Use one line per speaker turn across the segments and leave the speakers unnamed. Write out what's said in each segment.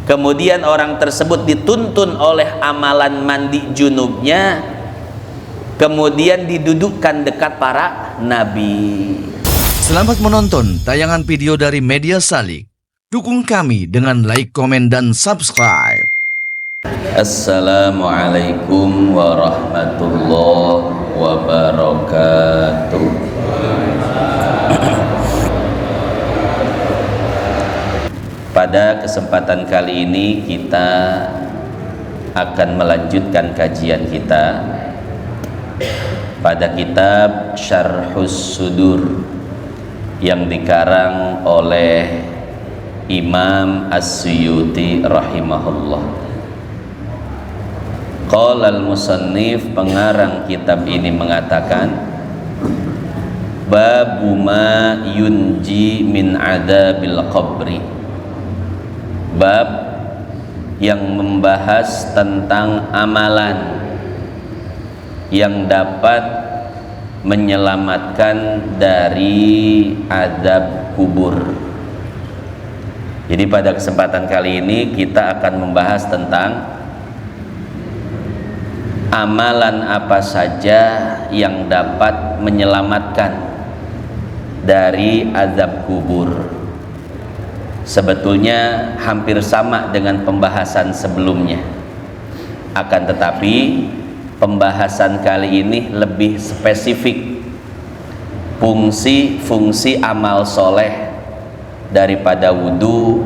kemudian orang tersebut dituntun oleh amalan mandi junubnya, kemudian didudukkan dekat para nabi.
Selamat menonton tayangan video dari Media Salik. Dukung kami dengan like, komen, dan subscribe.
Assalamualaikum warahmatullahi wabarakatuh. Pada kesempatan kali ini kita akan melanjutkan kajian kita pada kitab Syarhus Sudur yang dikarang oleh Imam As-Suyuti rahimahullah. Qala al-musannif, pengarang kitab ini mengatakan, babu ma yunji min adabil qabri, bab yang membahas tentang amalan yang dapat menyelamatkan dari azab kubur. Jadi pada kesempatan kali ini kita akan membahas tentang amalan apa saja yang dapat menyelamatkan dari azab kubur. Sebetulnya hampir sama dengan pembahasan sebelumnya, akan tetapi pembahasan kali ini lebih spesifik fungsi amal soleh daripada wudhu,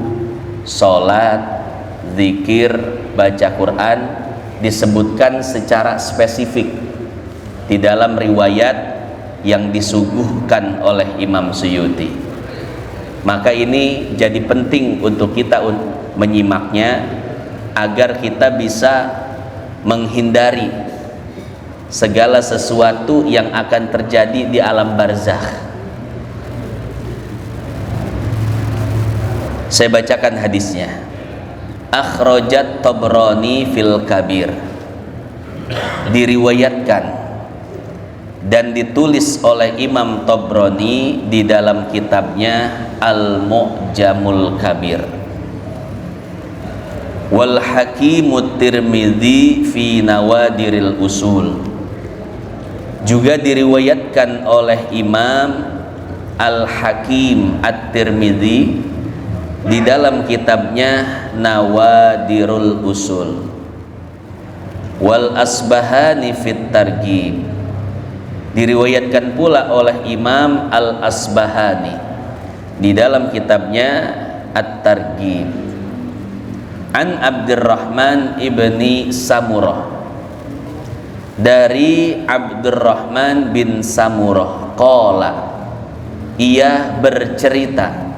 sholat, zikir, baca Quran disebutkan secara spesifik di dalam riwayat yang disuguhkan oleh Imam Suyuti. Maka ini jadi penting untuk kita menyimaknya agar kita bisa menghindari segala sesuatu yang akan terjadi di alam barzakh. Saya bacakan hadisnya. Akhrajat Tabrani fil Kabir, diriwayatkan dan ditulis oleh Imam Tabrani di dalam kitabnya Al-Mu'jamul Kabir, wal Hakimut Tirmidzi fi Nawadiril Usul, juga diriwayatkan oleh Imam Al-Hakim At-Tirmidzi di dalam kitabnya Nawadirul Usul, wal Asbahani fit Targhib, diriwayatkan pula oleh Imam Al-Asbahani di dalam kitabnya At-Targhib, an Abdurrahman ibni Samurah, dari Abdurrahman bin Samurah, qala, ia bercerita,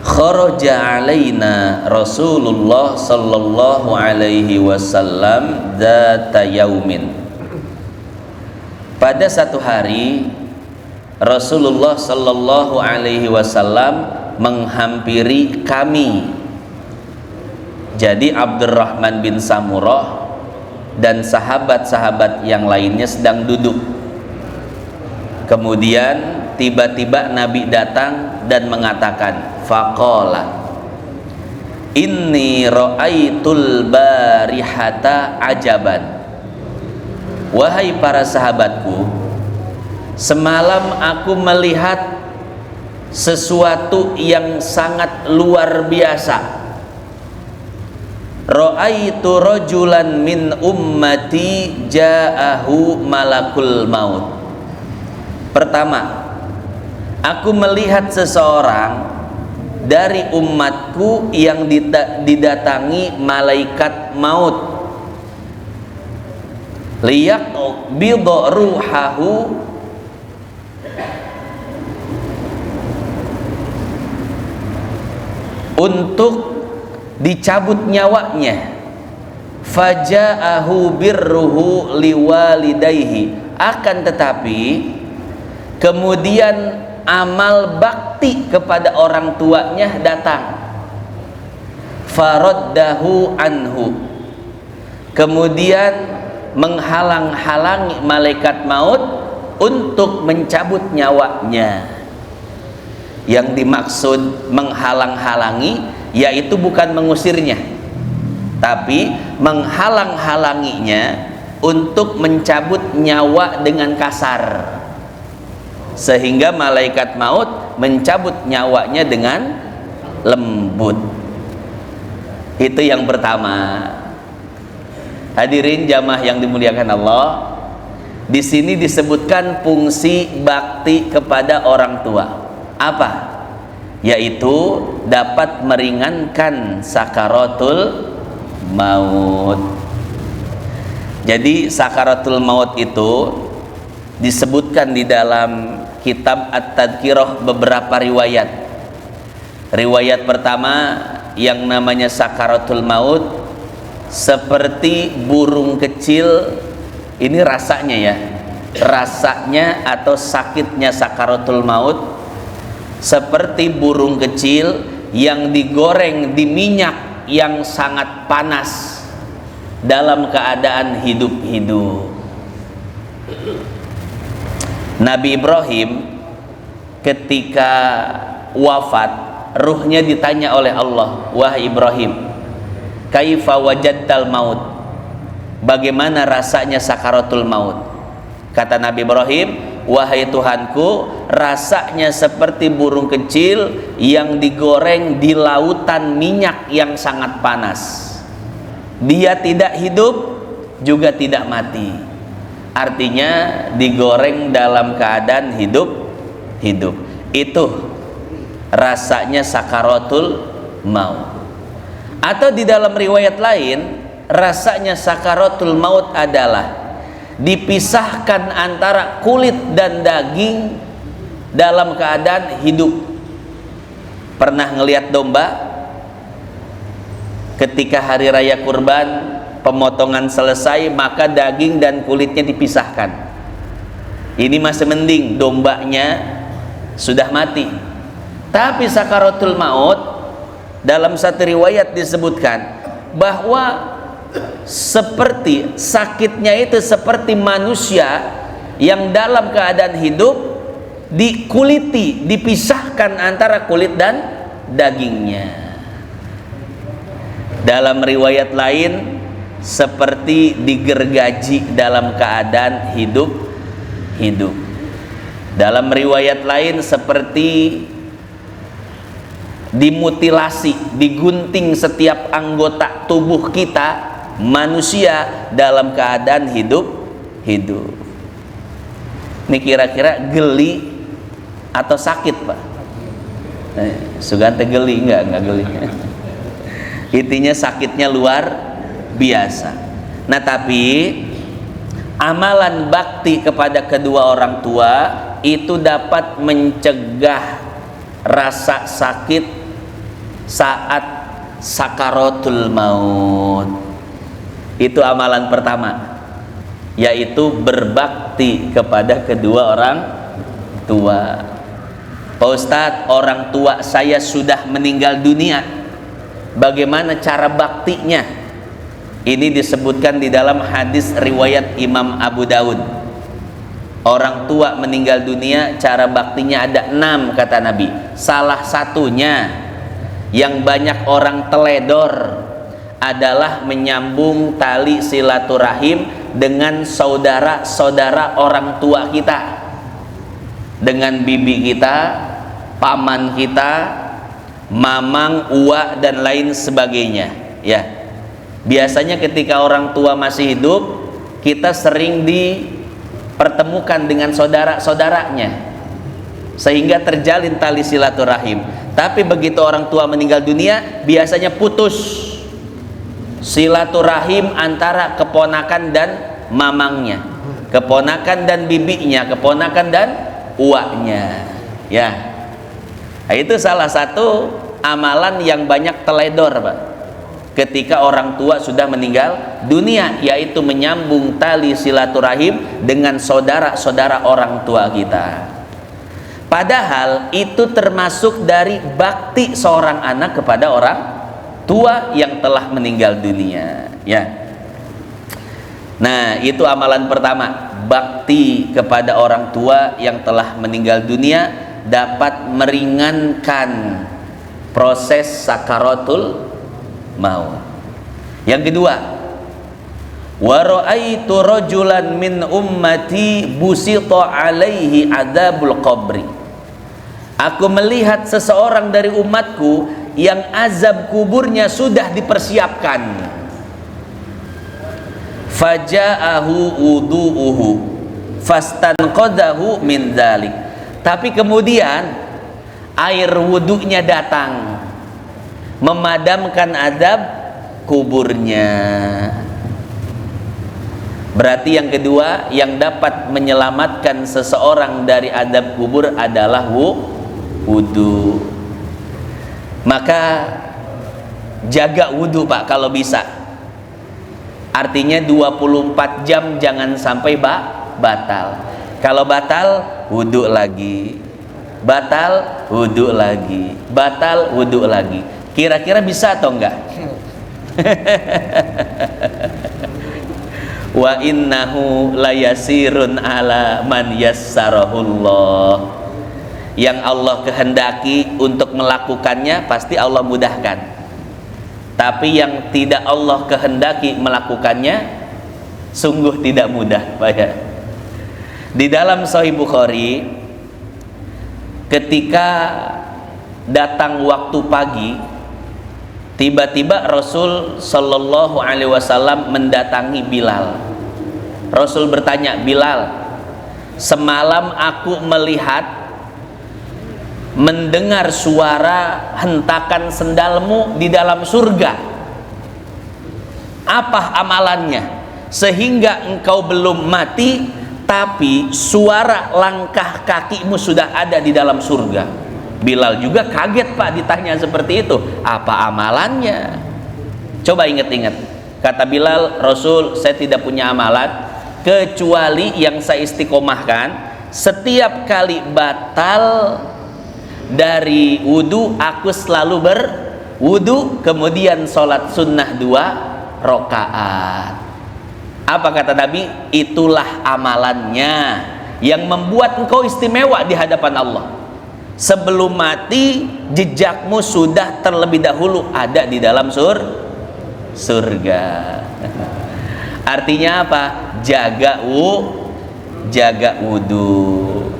kharaja alaina Rasulullah sallallahu alaihi wasallam dzata yaumin, pada satu hari Rasulullah sallallahu alaihi wasallam menghampiri kami. Jadi Abdurrahman bin Samurah dan sahabat-sahabat yang lainnya sedang duduk. Kemudian tiba-tiba Nabi datang dan mengatakan, faqala, inni ra'aitul barihata ajaban. Wahai para sahabatku, semalam aku melihat sesuatu yang sangat luar biasa. Ra'aitu rajulan min ummati ja'ahu malakul maut. Pertama, aku melihat seseorang dari umatku yang didatangi malaikat maut, liyaqbidha ruhahu, untuk dicabut nyawanya, faja'ahu birruhu liwalidayhi, akan tetapi kemudian amal bakti kepada orang tuanya datang, faraddahu anhu, kemudian menghalang-halangi malaikat maut untuk mencabut nyawanya. Yang dimaksud menghalang-halangi yaitu bukan mengusirnya, tapi menghalang-halanginya untuk mencabut nyawa dengan kasar, sehingga malaikat maut mencabut nyawanya dengan lembut. Itu yang pertama. Hadirin jamaah yang dimuliakan Allah, di sini disebutkan fungsi bakti kepada orang tua. Apa? Yaitu dapat meringankan sakaratul maut. Jadi sakaratul maut itu disebutkan di dalam kitab At-Tadhkirah beberapa riwayat. Riwayat pertama yang namanya sakaratul maut seperti burung kecil. Ini rasanya ya, rasanya atau sakitnya sakaratul maut seperti burung kecil yang digoreng di minyak yang sangat panas dalam keadaan hidup-hidup. Nabi Ibrahim ketika wafat, ruhnya ditanya oleh Allah, wahai Ibrahim, kaifa wajadtal maut, bagaimana rasanya sakaratul maut? Kata Nabi Ibrahim, wahai Tuhanku, rasanya seperti burung kecil yang digoreng di lautan minyak yang sangat panas. Dia tidak hidup juga tidak mati, artinya digoreng dalam keadaan hidup. Itu rasanya sakaratul maut. Atau di dalam riwayat lain, rasanya sakaratul maut adalah dipisahkan antara kulit dan daging dalam keadaan hidup. Pernah ngelihat domba? Ketika hari raya kurban, pemotongan selesai, maka daging dan kulitnya dipisahkan. Ini masih mending, dombanya sudah mati. Tapi sakaratul maut, dalam satu riwayat disebutkan bahwa seperti sakitnya itu seperti manusia yang dalam keadaan hidup dikuliti, dipisahkan antara kulit dan dagingnya. Dalam riwayat lain seperti digergaji dalam keadaan hidup. Dalam riwayat lain seperti dimutilasi, digunting setiap anggota tubuh kita manusia dalam keadaan hidup. Ini kira-kira geli atau sakit, Pak? Sugante geli? Enggak geli. Intinya sakitnya luar biasa. Nah, tapi amalan bakti kepada kedua orang tua itu dapat mencegah rasa sakit saat sakaratul maut. Itu amalan pertama, yaitu berbakti kepada kedua orang tua. Pak Ustadz, orang tua saya sudah meninggal dunia, bagaimana cara baktinya? Ini disebutkan di dalam hadis riwayat Imam Abu Daud. Orang tua meninggal dunia, cara baktinya ada 6 kata Nabi. Salah satunya yang banyak orang teledor adalah menyambung tali silaturahim dengan saudara-saudara orang tua kita, dengan bibi kita, paman kita, mamang, uwa dan lain sebagainya. Ya, biasanya ketika orang tua masih hidup, kita sering dipertemukan dengan saudara-saudaranya sehingga terjalin tali silaturahim. Tapi begitu orang tua meninggal dunia, biasanya putus silaturahim antara keponakan dan mamangnya, keponakan dan bibinya, keponakan dan uaknya. Ya, nah, itu salah satu amalan yang banyak teledor, Pak, ketika orang tua sudah meninggal dunia, yaitu menyambung tali silaturahim dengan saudara-saudara orang tua kita. Padahal itu termasuk dari bakti seorang anak kepada orang tua yang telah meninggal dunia, ya. Nah, itu amalan pertama, bakti kepada orang tua yang telah meninggal dunia dapat meringankan proses sakaratul maut. Yang kedua, wa ra'aitu rajulan min ummati busita alaihi adzabul qabri. Aku melihat seseorang dari umatku yang azab kuburnya sudah dipersiapkan. Faja'ahu wudu'uhu fastanqadahu min dzalik. Tapi kemudian air wudunya datang memadamkan azab kuburnya. Berarti yang kedua yang dapat menyelamatkan seseorang dari azab kubur adalah wudu. Maka jaga wudu Pak kalau bisa. Artinya 24 jam jangan sampai batal. Kalau batal, wudu lagi. Batal, wudu lagi. Batal, wudu lagi. Kira-kira bisa atau enggak? Wa innahu layasirun ala man yassarahullah. Yang Allah kehendaki untuk melakukannya pasti Allah mudahkan. Tapi yang tidak Allah kehendaki melakukannya sungguh tidak mudah, Pak ya. Di dalam Sahih Bukhari, ketika datang waktu pagi, tiba-tiba Rasul Shallallahu Alaihi Wasallam mendatangi Bilal. Rasul bertanya, Bilal, semalam aku melihat mendengar suara hentakan sendalmu di dalam surga. Apa amalannya sehingga engkau belum mati tapi suara langkah kakimu sudah ada di dalam surga? Bilal juga kaget Pak ditanya seperti itu. Apa amalannya? Coba ingat-ingat. Kata Bilal, Rasul, saya tidak punya amalan kecuali yang saya istiqomahkan. Setiap kali batal dari wudu, aku selalu berwudu, kemudian sholat sunnah 2 rakaat. Apa kata Nabi? Itulah amalannya yang membuat engkau istimewa di hadapan Allah. Sebelum mati, jejakmu sudah terlebih dahulu ada di dalam surga. Artinya apa? Jaga wudu.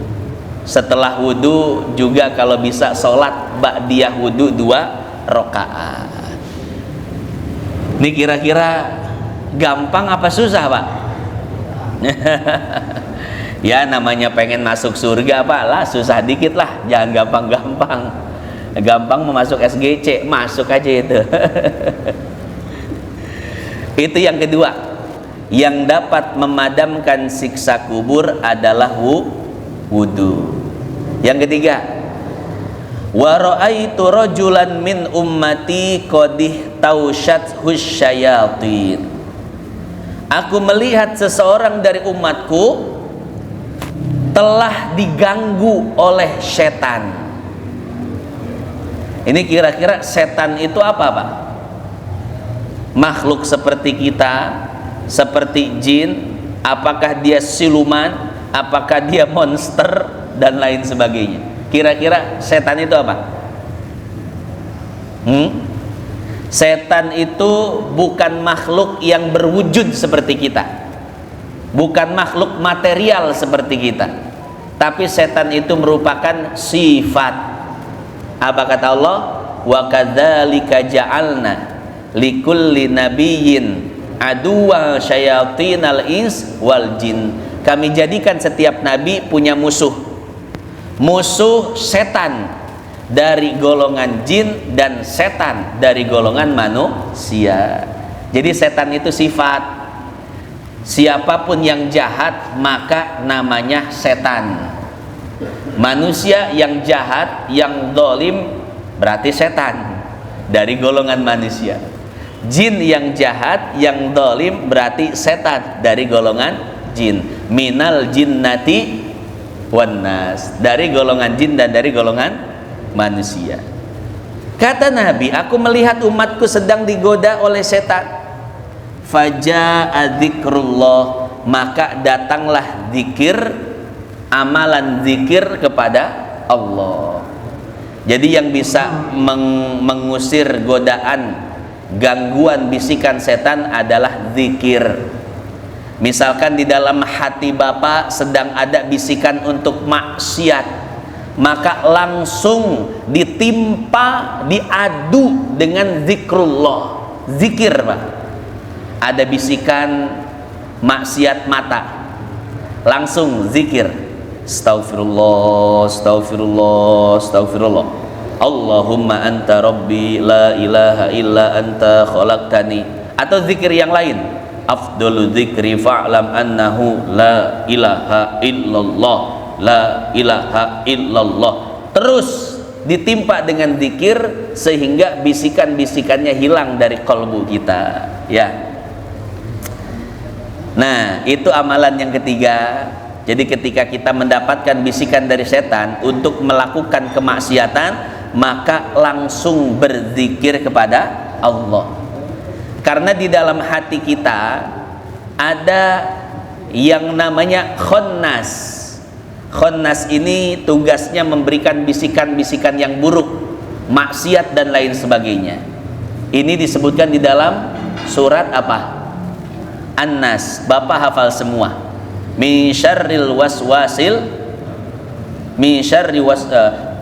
Setelah wudu juga kalau bisa sholat ba'diyah wudu 2 rakaat. Ini kira-kira gampang apa susah Pak? Ya namanya pengen masuk surga Pak lah, susah dikit lah, jangan gampang-gampang. Gampang mau masuk SGC, masuk aja itu. Itu yang kedua, yang dapat memadamkan siksa kubur adalah wudu. Yang ketiga, wa ra'aitu rajulan min ummati qadih tausyat husyayatin. Aku melihat seseorang dari umatku telah diganggu oleh setan. Ini kira-kira setan itu apa Pak? Makhluk seperti kita, seperti jin, apakah dia siluman, apakah dia monster dan lain sebagainya. Kira-kira setan itu apa? Setan itu bukan makhluk yang berwujud seperti kita, bukan makhluk material seperti kita, tapi setan itu merupakan sifat. Apa kata Allah? Wa kadzalika ja'alna likulli nabiyyin aduwa syayatinal ins wal jin. Kami jadikan setiap nabi punya musuh setan dari golongan jin dan setan dari golongan manusia. Jadi setan itu sifat. Siapapun yang jahat maka namanya setan. Manusia yang jahat, yang dolim berarti setan dari golongan manusia. Jin yang jahat, yang dolim berarti setan dari golongan jin. Minal jinnati wan nas, dari golongan jin dan dari golongan manusia. Kata Nabi, aku melihat umatku sedang digoda oleh setan. Faja'a dzikrullah, maka datanglah zikir, amalan zikir kepada Allah. Jadi yang bisa mengusir godaan, gangguan bisikan setan adalah zikir. Misalkan di dalam hati Bapak sedang ada bisikan untuk maksiat, maka langsung ditimpa, diadu dengan zikrullah. Zikir, Pak. Ada bisikan maksiat mata, langsung zikir. Astaghfirullah, astaghfirullah, astaghfirullah. Allahumma anta rabbi la ilaha illa anta khalaqtani. Atau zikir yang lain, afdalu dzikri fa'lam annahu la ilaha illallah, la ilaha illallah. Terus ditimpa dengan zikir sehingga bisikan-bisikannya hilang dari kalbu kita, ya. Nah, itu amalan yang ketiga. Jadi ketika kita mendapatkan bisikan dari setan untuk melakukan kemaksiatan, maka langsung berzikir kepada Allah. Karena di dalam hati kita ada yang namanya khannas. Khannas ini tugasnya memberikan bisikan-bisikan yang buruk, maksiat dan lain sebagainya. Ini disebutkan di dalam surat apa? An-Nas. Bapak hafal semua. Min syarril waswasil, min syarri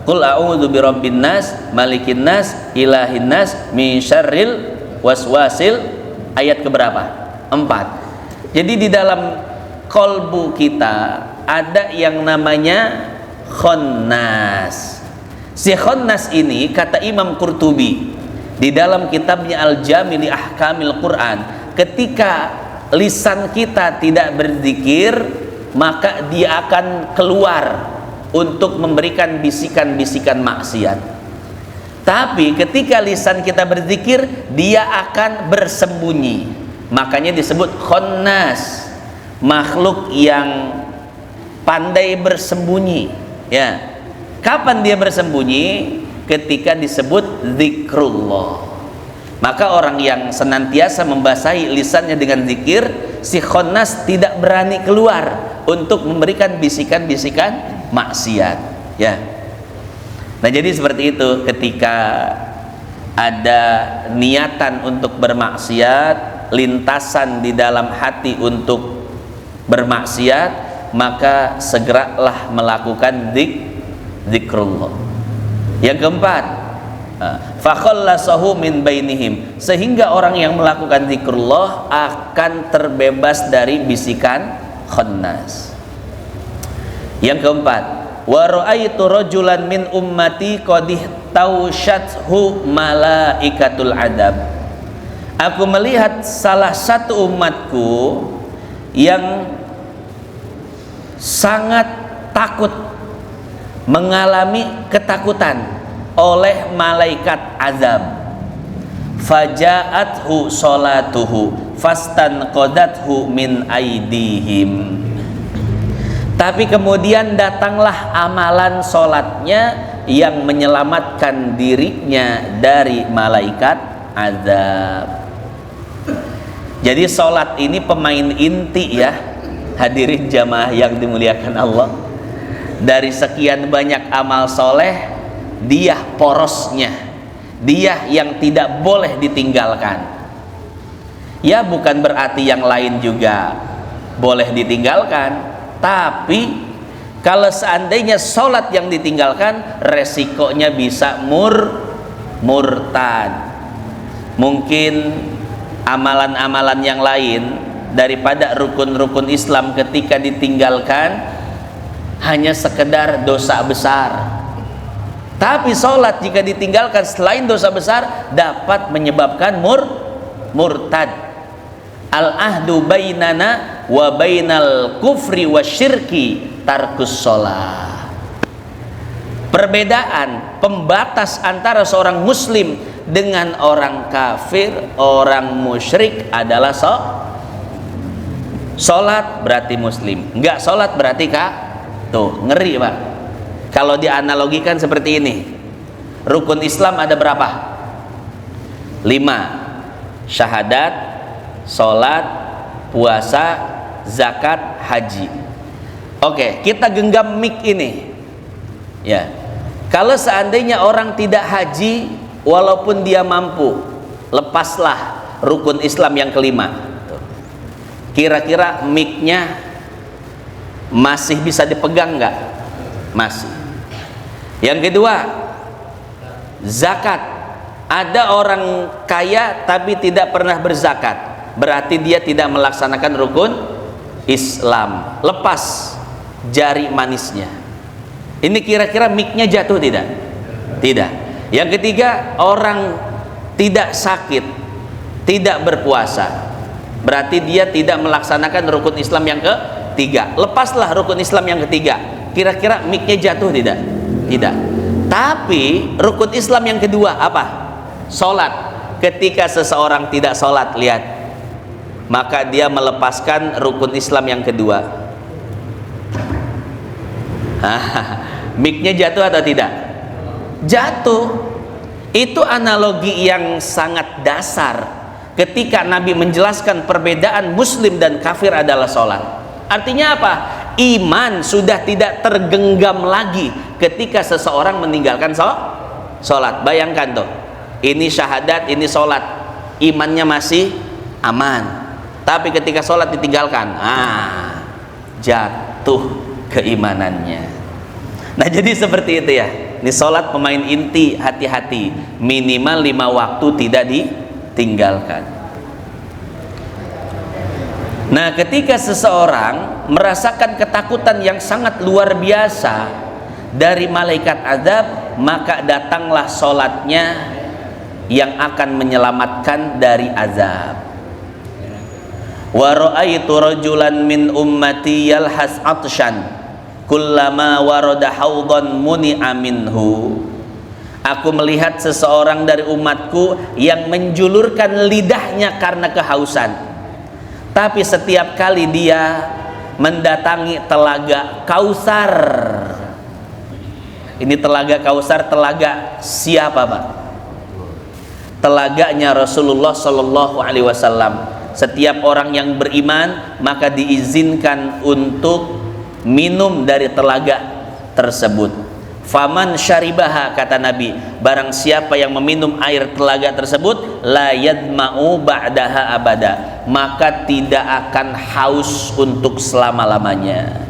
qul a'udzu birabbin nas, malikin nas, ilahin nas, min syarril waswasil. Ayat keberapa? 4. Jadi di dalam kolbu kita ada yang namanya khannas. Si khannas ini, kata Imam Qurtubi di dalam kitabnya Al-Jami' li Ahkamil Quran, ketika lisan kita tidak berzikir, maka dia akan keluar untuk memberikan bisikan-bisikan maksiat. Tapi ketika lisan kita berzikir, dia akan bersembunyi. Makanya disebut khannas, makhluk yang pandai bersembunyi, ya. Kapan dia bersembunyi? Ketika disebut zikrullah. Maka orang yang senantiasa membasahi lisannya dengan zikir, si khannas tidak berani keluar untuk memberikan bisikan-bisikan maksiat, ya. Nah, jadi seperti itu, ketika ada niatan untuk bermaksiat, lintasan di dalam hati untuk bermaksiat, maka segeralah melakukan zikrullah. Yang keempat, fakhallasahu min bainihim, sehingga orang yang melakukan zikrullah akan terbebas dari bisikan khannas. Yang keempat, wa ra'aitu rajulan min ummati qad tawshathu malaikatul adab. Aku melihat salah satu umatku yang sangat takut, mengalami ketakutan oleh malaikat azab. Faja'athu salatuhu fastanqadathu min aidihim. Tapi kemudian datanglah amalan solatnya yang menyelamatkan dirinya dari malaikat azab. Jadi solat ini pemain inti, ya, hadirin jamaah yang dimuliakan Allah. Dari sekian banyak amal soleh, dia porosnya, dia yang tidak boleh ditinggalkan. Ya, bukan berarti yang lain juga boleh ditinggalkan, tapi kalau seandainya sholat yang ditinggalkan, resikonya bisa murtad. Mungkin amalan-amalan yang lain daripada rukun-rukun Islam ketika ditinggalkan hanya sekedar dosa besar. Tapi sholat jika ditinggalkan selain dosa besar dapat menyebabkan murtad. Al-ahdu bainana wa bainal kufri wa syirki tarkus sholat. Perbedaan, pembatas antara seorang muslim dengan orang kafir, orang musyrik adalah sholat berarti muslim, enggak sholat berarti tuh ngeri, Pak. Kalau dianalogikan seperti ini, rukun Islam ada berapa? 5. Syahadat, sholat, puasa, zakat, haji. Oke, kita genggam mic ini, ya. Kalau seandainya orang tidak haji, walaupun dia mampu, lepaslah rukun Islam yang kelima. Kira-kira mic-nya masih bisa dipegang nggak? Masih. Yang kedua, zakat. Ada orang kaya tapi tidak pernah berzakat, berarti dia tidak melaksanakan rukun Islam. Lepas jari manisnya. Ini kira-kira mic-nya jatuh tidak? Tidak. Yang ketiga, orang tidak sakit, tidak berpuasa, berarti dia tidak melaksanakan rukun Islam yang ketiga. Lepaslah rukun Islam yang ketiga. Kira-kira mic-nya jatuh tidak? Tidak. Tapi rukun Islam yang kedua apa? Sholat. Ketika seseorang tidak sholat, lihat, maka dia melepaskan rukun Islam yang kedua. Mic-nya jatuh atau tidak? Jatuh. Itu analogi yang sangat dasar ketika Nabi menjelaskan perbedaan muslim dan kafir adalah sholat. Artinya apa? Iman sudah tidak tergenggam lagi ketika seseorang meninggalkan sholat. Bayangkan tuh, ini syahadat, ini sholat, imannya masih aman, tapi ketika sholat ditinggalkan, jatuh keimanannya. Nah, jadi seperti itu ya. Ini sholat pemain inti, hati-hati, minimal 5 waktu tidak ditinggalkan. Nah, ketika seseorang merasakan ketakutan yang sangat luar biasa dari malaikat azab, maka datanglah sholatnya yang akan menyelamatkan dari azab. Wa ra'aitu rajulan min ummati yalhas atshan kullama warada haudan muni'a minhu. Aku melihat seseorang dari umatku yang menjulurkan lidahnya karena kehausan, tapi setiap kali dia mendatangi telaga Kausar. Ini telaga Kausar, telaga siapa, Pak? Telaganya Rasulullah Shallallahu Alaihi Wasallam. Setiap orang yang beriman maka diizinkan untuk minum dari telaga tersebut. Faman syaribaha, kata Nabi, barang siapa yang meminum air telaga tersebut, la yadma'u ba'daha abada, maka tidak akan haus untuk selama-lamanya.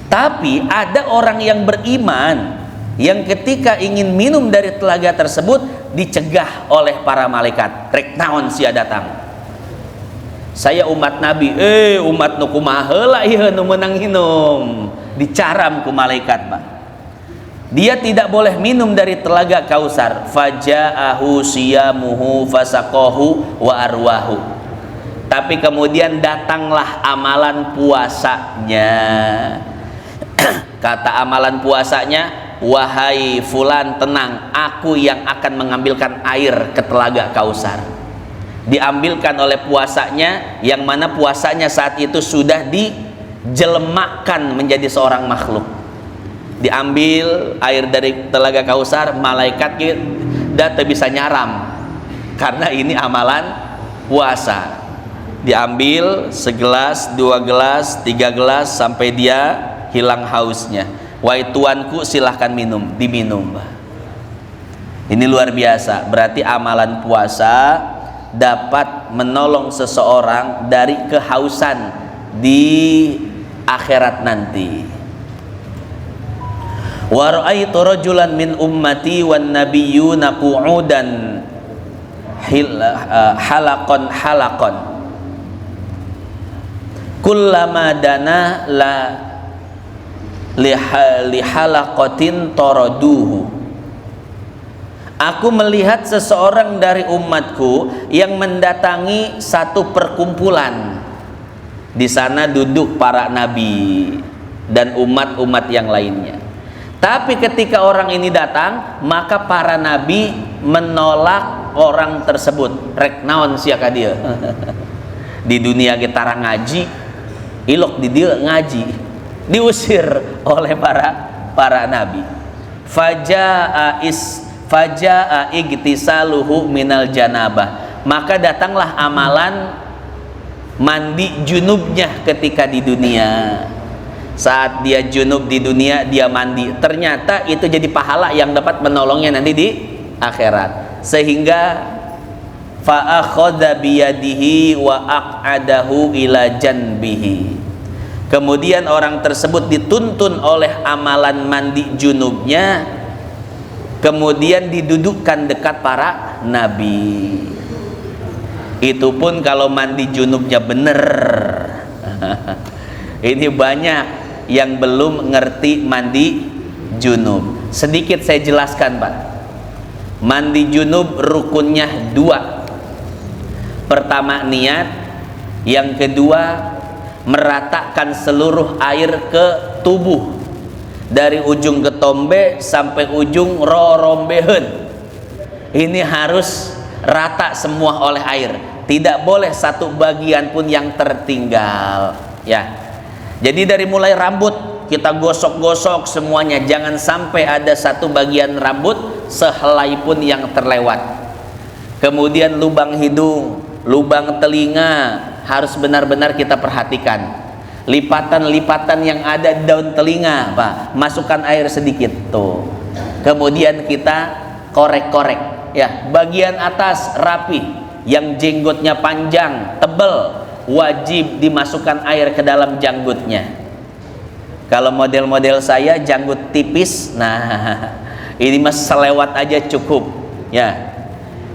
Tapi ada orang yang beriman yang ketika ingin minum dari telaga tersebut dicegah oleh para malaikat. Rek naon sia datang, saya umat Nabi, umat nu kumaha heula ieu nu meunang hinum, dicaram ku malaikat, Pak. Dia tidak boleh minum dari telaga Kausar. Faja'ahu siyamuhu fasaqahu wa arwahu. Tapi kemudian datanglah amalan puasanya. Kata amalan puasanya, wahai fulan, tenang, aku yang akan mengambilkan air ke telaga Kausar. Diambilkan oleh puasanya, yang mana puasanya saat itu sudah dijelemakan menjadi seorang makhluk. Diambil air dari telaga Kausar, malaikat tidak bisa nyaram karena ini amalan puasa. Diambil segelas, 2 gelas, 3 gelas sampai dia hilang hausnya. Wahai tuanku, silahkan minum. Diminum. Ini luar biasa. Berarti amalan puasa dapat menolong seseorang dari kehausan di akhirat nanti. Wa ra'aitu rajulan min ummati wan nabiyyuna qu'udan halaqan kullama dana la lihalaqatin taraduhu. Aku melihat seseorang dari umatku yang mendatangi satu perkumpulan. Di sana duduk para nabi dan umat-umat yang lainnya. Tapi ketika orang ini datang, maka para nabi menolak orang tersebut. Rek naon sia ka dieu. Di dunia kita ngaji, ilok di dieu ngaji, diusir oleh para nabi. Faja'a igtisaluhu minal janabah, maka datanglah amalan mandi junubnya ketika di dunia. Saat dia junub di dunia, dia mandi, ternyata itu jadi pahala yang dapat menolongnya nanti di akhirat. Sehingga fa akhadha biyadihi wa aq'adahu ila janbihi. Kemudian orang tersebut dituntun oleh amalan mandi junubnya, kemudian didudukkan dekat para nabi. Itu pun kalau mandi junubnya bener. Ini banyak yang belum ngerti mandi junub. Sedikit saya jelaskan, Pak. Mandi junub rukunnya 2. Pertama niat, yang kedua meratakan seluruh air ke tubuh dari ujung ketombe sampai ujung rorombeheun. Ini harus rata semua oleh air, tidak boleh satu bagian pun yang tertinggal, ya. Jadi dari mulai rambut kita gosok-gosok semuanya, jangan sampai ada satu bagian rambut sehelai pun yang terlewat. Kemudian lubang hidung, lubang telinga harus benar-benar kita perhatikan. Lipatan-lipatan yang ada di daun telinga, Pak, masukkan air sedikit tuh. Kemudian kita korek-korek, ya. Bagian atas rapi, yang jenggotnya panjang, tebal, wajib dimasukkan air ke dalam janggutnya. Kalau model-model saya janggut tipis, nah ini mas selewat aja cukup, ya.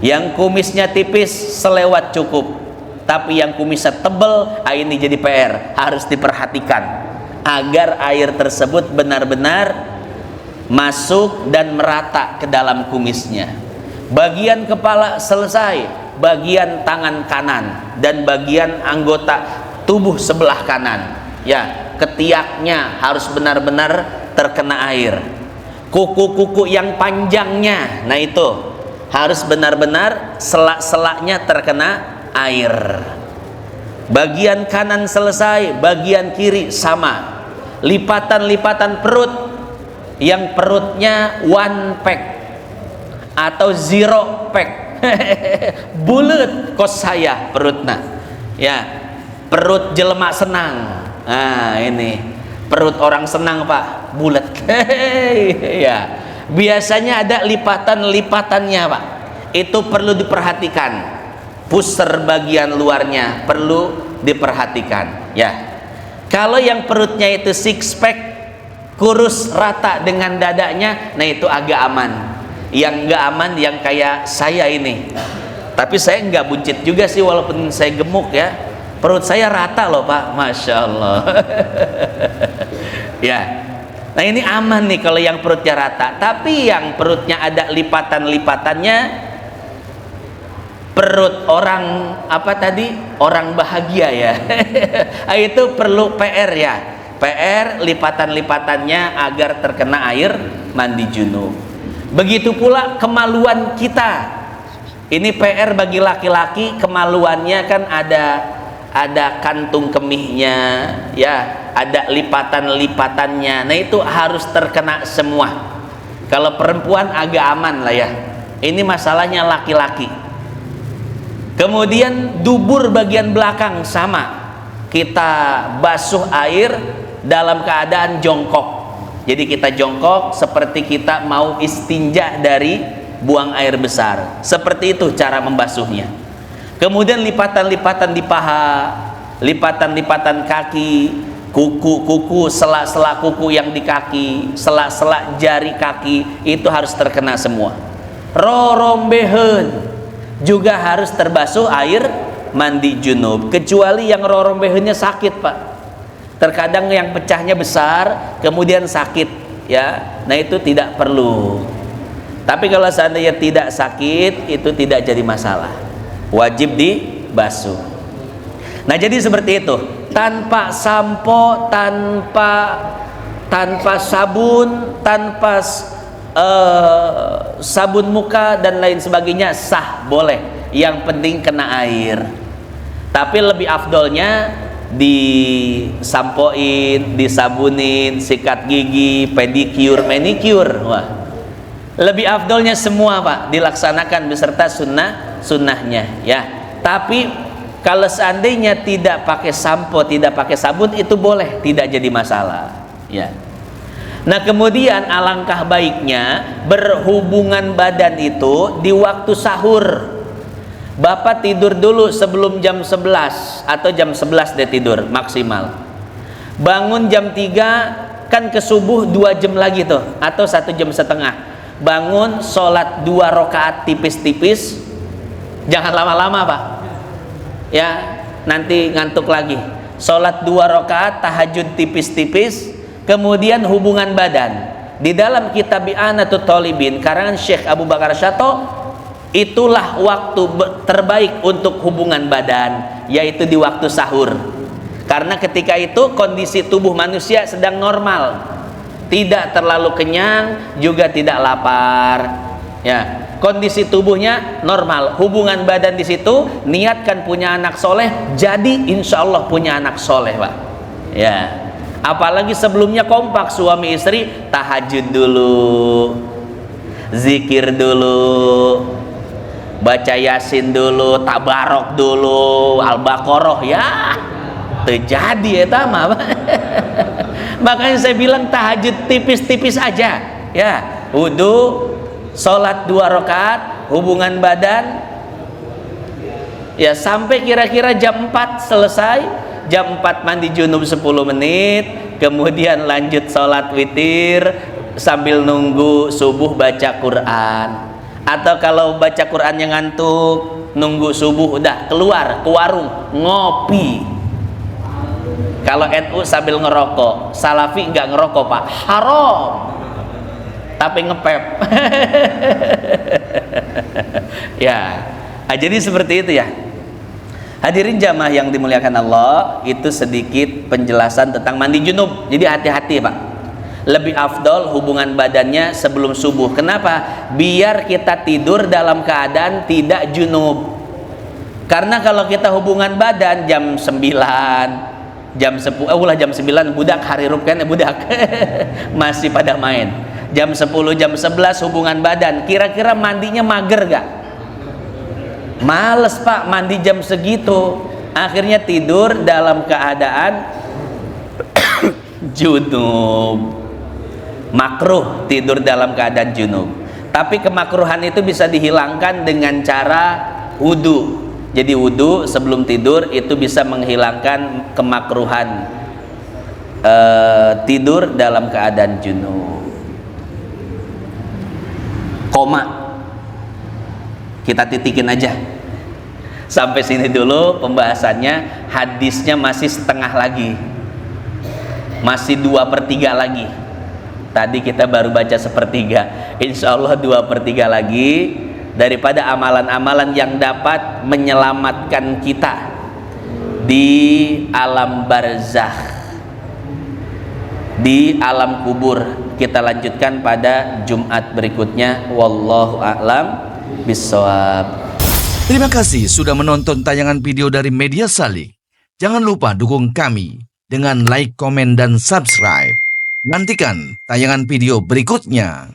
Yang kumisnya tipis selewat cukup, tapi yang kumisnya tebal, ini jadi PR, harus diperhatikan agar air tersebut benar-benar masuk dan merata ke dalam kumisnya. Bagian kepala selesai, bagian tangan kanan dan bagian anggota tubuh sebelah kanan, ya, ketiaknya harus benar-benar terkena air. Kuku-kuku yang panjangnya, nah itu harus benar-benar selak-selaknya terkena air. Bagian kanan selesai, bagian kiri sama. Lipatan-lipatan perut, yang perutnya one pack atau zero pack, bulet kos saya perutnya, ya, perut jelema senang. Nah ini perut orang senang, Pak, bulet. Ya, biasanya ada lipatan-lipatannya, Pak, itu perlu diperhatikan. Pusar bagian luarnya perlu diperhatikan, ya. Kalau yang perutnya itu six pack, kurus rata dengan dadanya, nah itu agak aman. Yang enggak aman yang kayak saya ini. Tapi saya enggak buncit juga sih, walaupun saya gemuk, ya. Perut saya rata loh, Pak, Masya Allah. Ya, nah ini aman nih kalau yang perutnya rata. Tapi yang perutnya ada lipatan-lipatannya, perut orang apa tadi, orang bahagia, ya. Itu perlu PR, ya. PR lipatan-lipatannya agar terkena air mandi junub. Begitu pula kemaluan kita. Ini PR bagi laki-laki, kemaluannya kan ada kantung kemihnya, ya, ada lipatan-lipatannya. Nah itu harus terkena semua. Kalau perempuan agak aman lah, ya. Ini masalahnya laki-laki. Kemudian dubur bagian belakang sama. Kita basuh air dalam keadaan jongkok. Jadi kita jongkok seperti kita mau istinja dari buang air besar. Seperti itu cara membasuhnya. Kemudian lipatan-lipatan di paha, lipatan-lipatan kaki, kuku-kuku, selak-selak kuku yang di kaki, selak-selak jari kaki, itu harus terkena semua. Rorombeheun juga harus terbasuh air mandi junub, kecuali yang rorombeheunnya sakit, Pak. Terkadang yang pecahnya besar kemudian sakit, ya. Nah itu tidak perlu. Tapi kalau seandainya tidak sakit, itu tidak jadi masalah, wajib dibasuh. Nah jadi seperti itu, tanpa sampo, tanpa sabun, tanpa sabun muka dan lain sebagainya sah, boleh. Yang penting kena air. Tapi lebih afdolnya disampoin, disabunin, sikat gigi, pedicure, manicure. Wah, lebih afdolnya semua, Pak, dilaksanakan beserta sunnahnya, ya. Tapi kalau seandainya tidak pakai sampo, tidak pakai sabun, itu boleh, tidak jadi masalah. Ya. Nah, kemudian alangkah baiknya berhubungan badan itu di waktu sahur. Bapak tidur dulu sebelum jam 11 atau jam 11 dia tidur maksimal. Bangun jam 3, kan ke subuh 2 jam lagi tuh, atau 1 jam setengah. Bangun, sholat 2 rakaat tipis-tipis. Jangan lama-lama, Pak. Ya, nanti ngantuk lagi. Sholat 2 rakaat, tahajud tipis-tipis. Kemudian hubungan badan. Di dalam kitab I'anatul Talibin karangan Syekh Abu Bakar Syato, itulah waktu terbaik untuk hubungan badan, yaitu di waktu sahur. Karena ketika itu kondisi tubuh manusia sedang normal, tidak terlalu kenyang, juga tidak lapar. Ya, kondisi tubuhnya normal. Hubungan badan di situ, niatkan punya anak soleh, jadi insya Allah punya anak soleh, Pak. Ya. Apalagi sebelumnya kompak suami istri, tahajud dulu, zikir dulu, baca yasin dulu, tabarok dulu, al-baqarah, ya terjadi ya tama. Makanya saya bilang tahajud tipis-tipis aja, ya, wudu, sholat 2 rakaat, hubungan badan, ya sampai kira-kira jam 4 selesai. Jam 4 mandi junub 10 menit, kemudian lanjut sholat witir sambil nunggu subuh baca Quran. Atau kalau baca Quran yang ngantuk, nunggu subuh udah keluar ke warung ngopi. Kalau NU sambil ngerokok, Salafi nggak ngerokok, Pak, haram, tapi ngepep. Ya, jadi seperti itu ya. Hadirin jamaah yang dimuliakan Allah, itu sedikit penjelasan tentang mandi junub. Jadi hati-hati, Pak. Lebih afdol hubungan badannya sebelum subuh. Kenapa? Biar kita tidur dalam keadaan tidak junub. Karena kalau kita hubungan badan jam 9, jam 10, jam 9 budak harirup kan, budak masih pada main. Jam 10, jam 11 hubungan badan. Kira-kira mandinya mager gak? Males, Pak, mandi jam segitu. Akhirnya tidur dalam keadaan junub. Makruh tidur dalam keadaan junub. Tapi kemakruhan itu bisa dihilangkan dengan cara wudu. Jadi wudu sebelum tidur itu bisa menghilangkan kemakruhan tidur dalam keadaan junub. Koma. Kita titikin aja. Sampai sini dulu pembahasannya. Hadisnya masih setengah lagi, masih 2/3 lagi. Tadi kita baru baca 1/3. Insya Allah 2/3 lagi daripada amalan-amalan yang dapat menyelamatkan kita di alam barzakh, di alam kubur. Kita lanjutkan pada Jumat berikutnya. Wallahu a'lam bissawab.
Terima kasih sudah menonton tayangan video dari Media Salik. Jangan lupa dukung kami dengan like, komen, dan subscribe. Nantikan tayangan video berikutnya.